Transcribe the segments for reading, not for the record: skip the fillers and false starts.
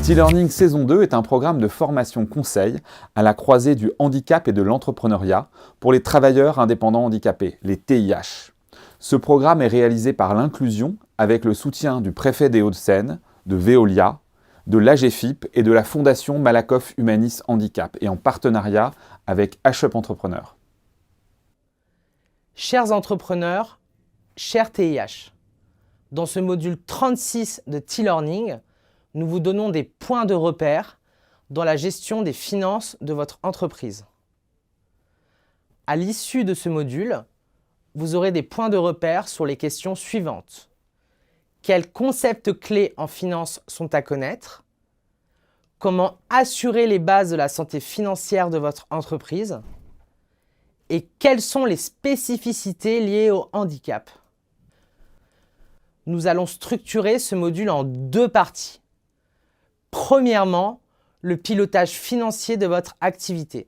T-Learning saison 2 est un programme de formation conseil à la croisée du handicap et de l'entrepreneuriat pour les travailleurs indépendants handicapés, les TIH. Ce programme est réalisé par l'Inclusion avec le soutien du préfet des Hauts-de-Seine, de Veolia, de l'AGFIP et de la Fondation Malakoff Humanis Handicap et en partenariat avec HUP Entrepreneur. Chers entrepreneurs, chers TIH, dans ce module 36 de T-Learning, nous vous donnons des points de repère dans la gestion des finances de votre entreprise. À l'issue de ce module, vous aurez des points de repère sur les questions suivantes. Quels concepts clés en finance sont à connaître? Comment assurer les bases de la santé financière de votre entreprise? Et quelles sont les spécificités liées au handicap? Nous allons structurer ce module en deux parties. Premièrement, le pilotage financier de votre activité.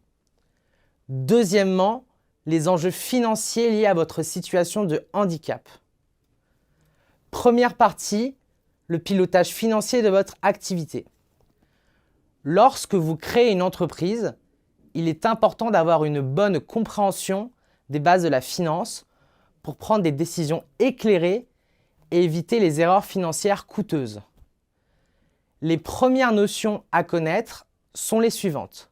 Deuxièmement, les enjeux financiers liés à votre situation de handicap. Première partie, le pilotage financier de votre activité. Lorsque vous créez une entreprise, il est important d'avoir une bonne compréhension des bases de la finance pour prendre des décisions éclairées et éviter les erreurs financières coûteuses. Les premières notions à connaître sont les suivantes.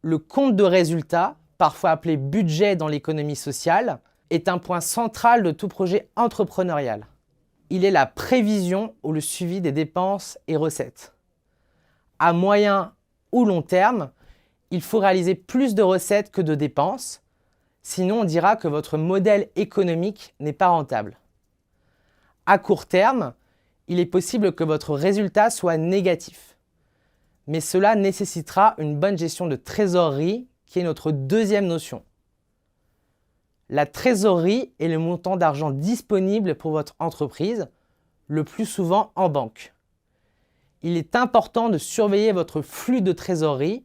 Le compte de résultat, parfois appelé budget dans l'économie sociale, est un point central de tout projet entrepreneurial. Il est la prévision ou le suivi des dépenses et recettes. À moyen ou long terme, il faut réaliser plus de recettes que de dépenses, sinon on dira que votre modèle économique n'est pas rentable. À court terme, il est possible que votre résultat soit négatif. Mais cela nécessitera une bonne gestion de trésorerie, qui est notre deuxième notion. La trésorerie est le montant d'argent disponible pour votre entreprise, le plus souvent en banque. Il est important de surveiller votre flux de trésorerie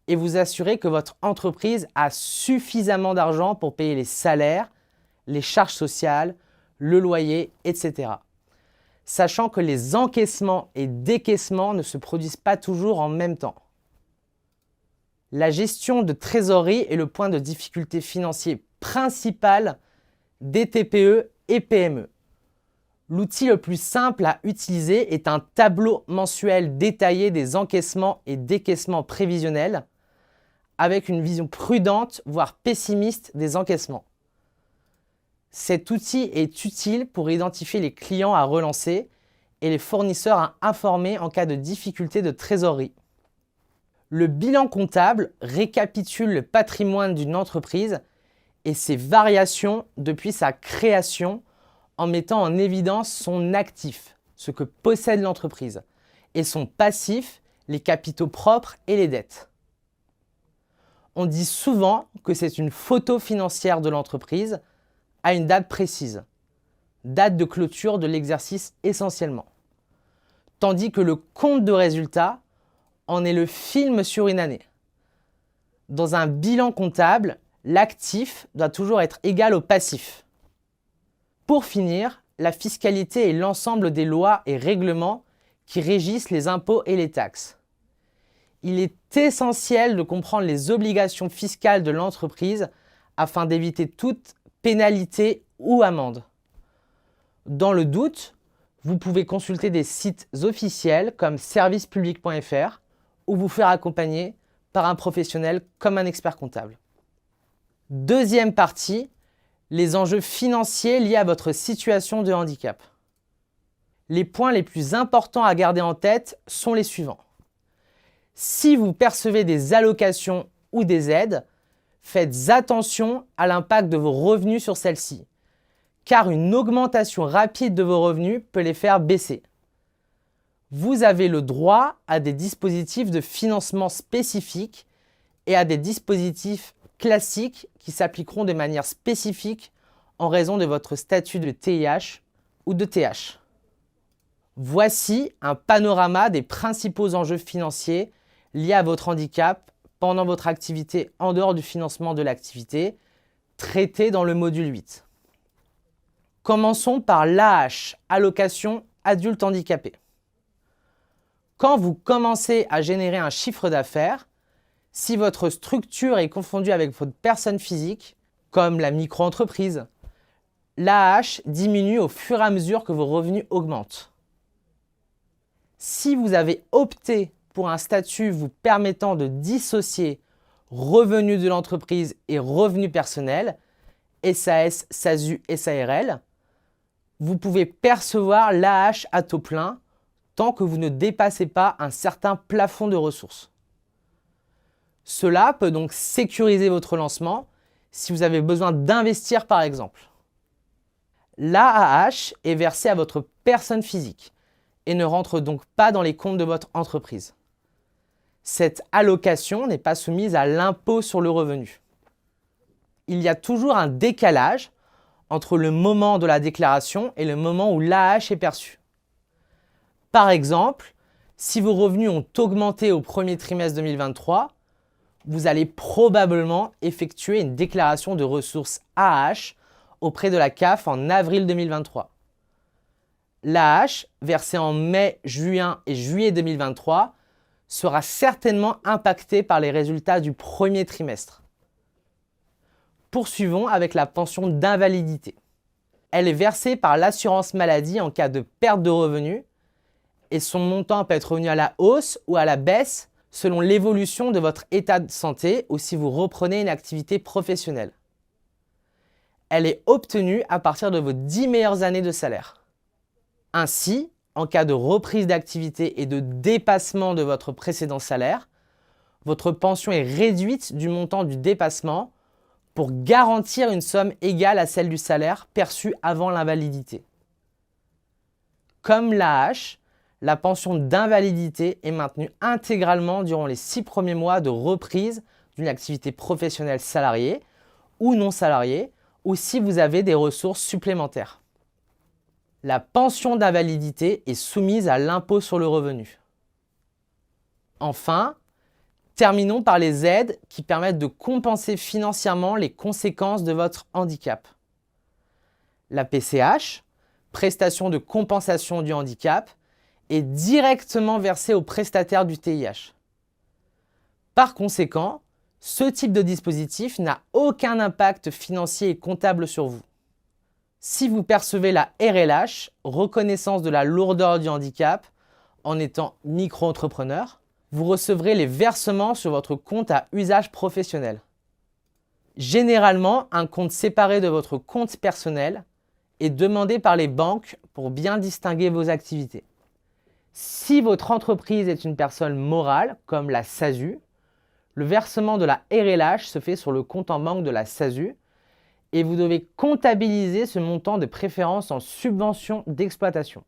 et vous assurer que votre entreprise a suffisamment d'argent pour payer les salaires, les charges sociales, le loyer, etc. Sachant que les encaissements et décaissements ne se produisent pas toujours en même temps. La gestion de trésorerie est le point de difficulté financier principal des TPE et PME. L'outil le plus simple à utiliser est un tableau mensuel détaillé des encaissements et décaissements prévisionnels avec une vision prudente, voire pessimiste des encaissements. Cet outil est utile pour identifier les clients à relancer et les fournisseurs à informer en cas de difficulté de trésorerie. Le bilan comptable récapitule le patrimoine d'une entreprise et ses variations depuis sa création en mettant en évidence son actif, ce que possède l'entreprise, et son passif, les capitaux propres et les dettes. On dit souvent que c'est une photo financière de l'entreprise à une date précise, date de clôture de l'exercice essentiellement. Tandis que le compte de résultat en est le film sur une année. Dans un bilan comptable, l'actif doit toujours être égal au passif. Pour finir, la fiscalité est l'ensemble des lois et règlements qui régissent les impôts et les taxes. Il est essentiel de comprendre les obligations fiscales de l'entreprise afin d'éviter toute pénalité ou amende. Dans le doute, vous pouvez consulter des sites officiels comme servicepublic.fr ou vous faire accompagner par un professionnel comme un expert comptable. Deuxième partie, les enjeux financiers liés à votre situation de handicap. Les points les plus importants à garder en tête sont les suivants. Si vous percevez des allocations ou des aides, faites attention à l'impact de vos revenus sur celles-ci, car une augmentation rapide de vos revenus peut les faire baisser. Vous avez le droit à des dispositifs de financement spécifiques et à des dispositifs classiques qui s'appliqueront de manière spécifique en raison de votre statut de TIH ou de TH. Voici un panorama des principaux enjeux financiers liés à votre handicap pendant votre activité en dehors du financement de l'activité, traité dans le module 8. Commençons par l'AH, allocation adulte handicapé. Quand vous commencez à générer un chiffre d'affaires, si votre structure est confondue avec votre personne physique, comme la micro-entreprise, l'AAH diminue au fur et à mesure que vos revenus augmentent. Si vous avez opté pour un statut vous permettant de dissocier revenus de l'entreprise et revenus personnels, SAS, SASU et SARL, vous pouvez percevoir l'AAH à taux plein tant que vous ne dépassez pas un certain plafond de ressources. Cela peut donc sécuriser votre lancement si vous avez besoin d'investir par exemple. L'AAH est versée à votre personne physique et ne rentre donc pas dans les comptes de votre entreprise. Cette allocation n'est pas soumise à l'impôt sur le revenu. Il y a toujours un décalage entre le moment de la déclaration et le moment où l'AAH est perçue. Par exemple, si vos revenus ont augmenté au premier trimestre 2023, vous allez probablement effectuer une déclaration de ressources AAH auprès de la CAF en avril 2023. L'AAH, versée en mai, juin et juillet 2023, sera certainement impactée par les résultats du premier trimestre. Poursuivons avec la pension d'invalidité. Elle est versée par l'assurance maladie en cas de perte de revenus et son montant peut être revenu à la hausse ou à la baisse selon l'évolution de votre état de santé ou si vous reprenez une activité professionnelle. Elle est obtenue à partir de vos 10 meilleures années de salaire. Ainsi, en cas de reprise d'activité et de dépassement de votre précédent salaire, votre pension est réduite du montant du dépassement pour garantir une somme égale à celle du salaire perçu avant l'invalidité. Comme l'AAH, la pension d'invalidité est maintenue intégralement durant les 6 premiers mois de reprise d'une activité professionnelle salariée ou non salariée, ou si vous avez des ressources supplémentaires. La pension d'invalidité est soumise à l'impôt sur le revenu. Enfin, terminons par les aides qui permettent de compenser financièrement les conséquences de votre handicap. La PCH, prestation de compensation du handicap, est directement versée aux prestataires du TIH. Par conséquent, ce type de dispositif n'a aucun impact financier et comptable sur vous. Si vous percevez la RLH, reconnaissance de la lourdeur du handicap, en étant micro-entrepreneur, vous recevrez les versements sur votre compte à usage professionnel. Généralement, un compte séparé de votre compte personnel est demandé par les banques pour bien distinguer vos activités. Si votre entreprise est une personne morale, comme la SASU, le versement de la RLH se fait sur le compte en banque de la SASU et vous devez comptabiliser ce montant de préférence en subvention d'exploitation.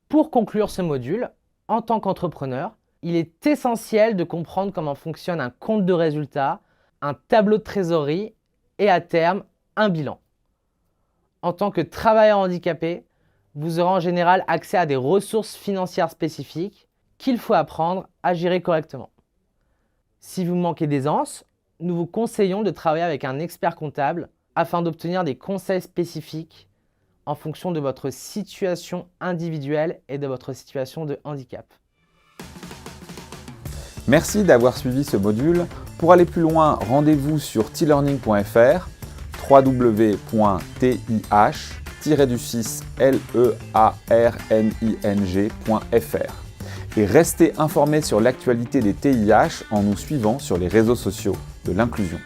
Pour conclure ce module, en tant qu'entrepreneur, il est essentiel de comprendre comment fonctionne un compte de résultat, un tableau de trésorerie et à terme, un bilan. En tant que travailleur handicapé, vous aurez en général accès à des ressources financières spécifiques qu'il faut apprendre à gérer correctement. Si vous manquez d'aisance, nous vous conseillons de travailler avec un expert comptable afin d'obtenir des conseils spécifiques en fonction de votre situation individuelle et de votre situation de handicap. Merci d'avoir suivi ce module. Pour aller plus loin, rendez-vous sur tlearning.fr, www.tirning.fr et restez informés sur l'actualité des TIH en nous suivant sur les réseaux sociaux de l'inclusion.